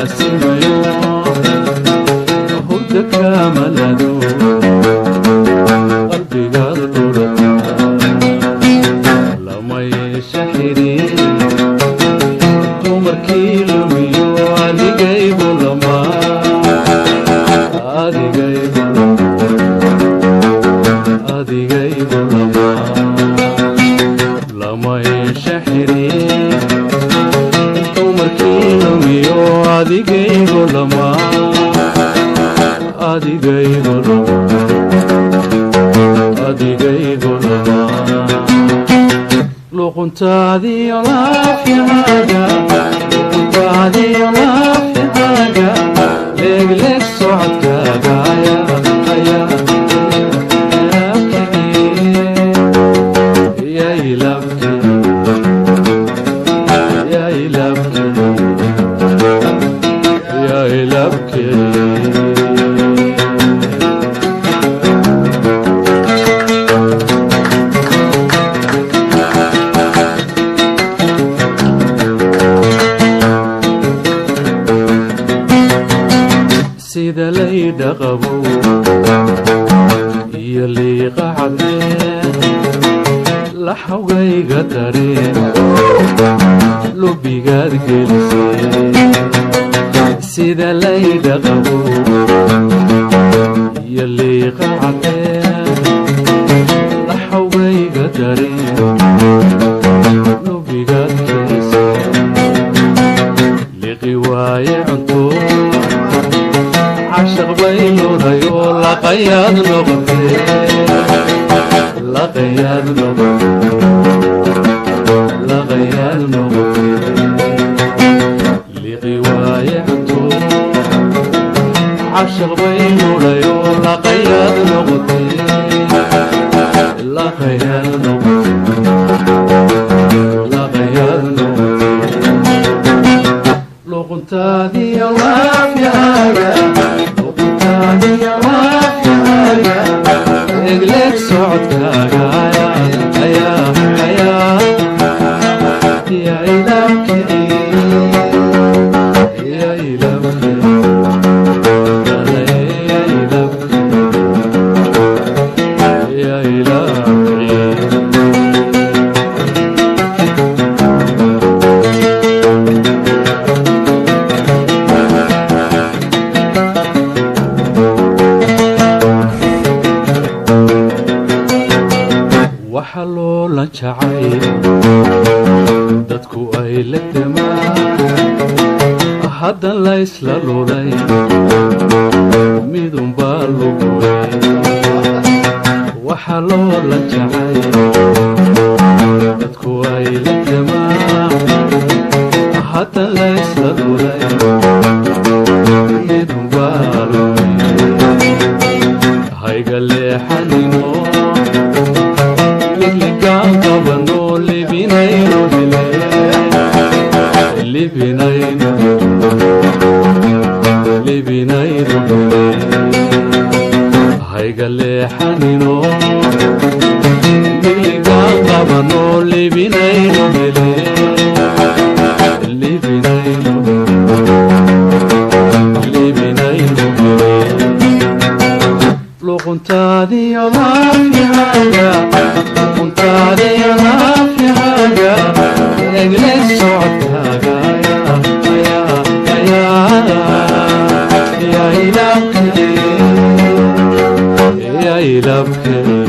laasimayo hurda kamalado qalbigaad dhurata lama yeesha xiriir dumarkii lumiyo adigaygu lama lama yeesha xiriir dumarkii lumiyo adigaygu lama luquntaadiyo laafyahaaga leegleeg socodkaaga sida layda qabo iyo liiqa cadeen laxawgayga dareen lubigaad gelisay sida layda qabo iyo liiqa cadeen laxawgayga dareen lubigaad gelisay liqi waaye cunto عشق بينوري لقياد نغفي لقياد نغفي لغوايعتو عشق بينوري لقياد نغفي لقياد نغفي لغنتادي الله في هذا اقلك صعدك يا إلهي يا إلهي يا إلهي وحلو لنشعي dadku ay la demaan haddan la isla lulay midunbaa lugulay waxa loo la jacay dadku ay la demaan haddan la isla lulay midunbaa lugulay hayga leexanino ligligaan qabano libinayno libinayno hayga leexanino ligligaan qabano libinayno luquntaadiyo laafyahaaga egleeg socodkaaga يا إلهي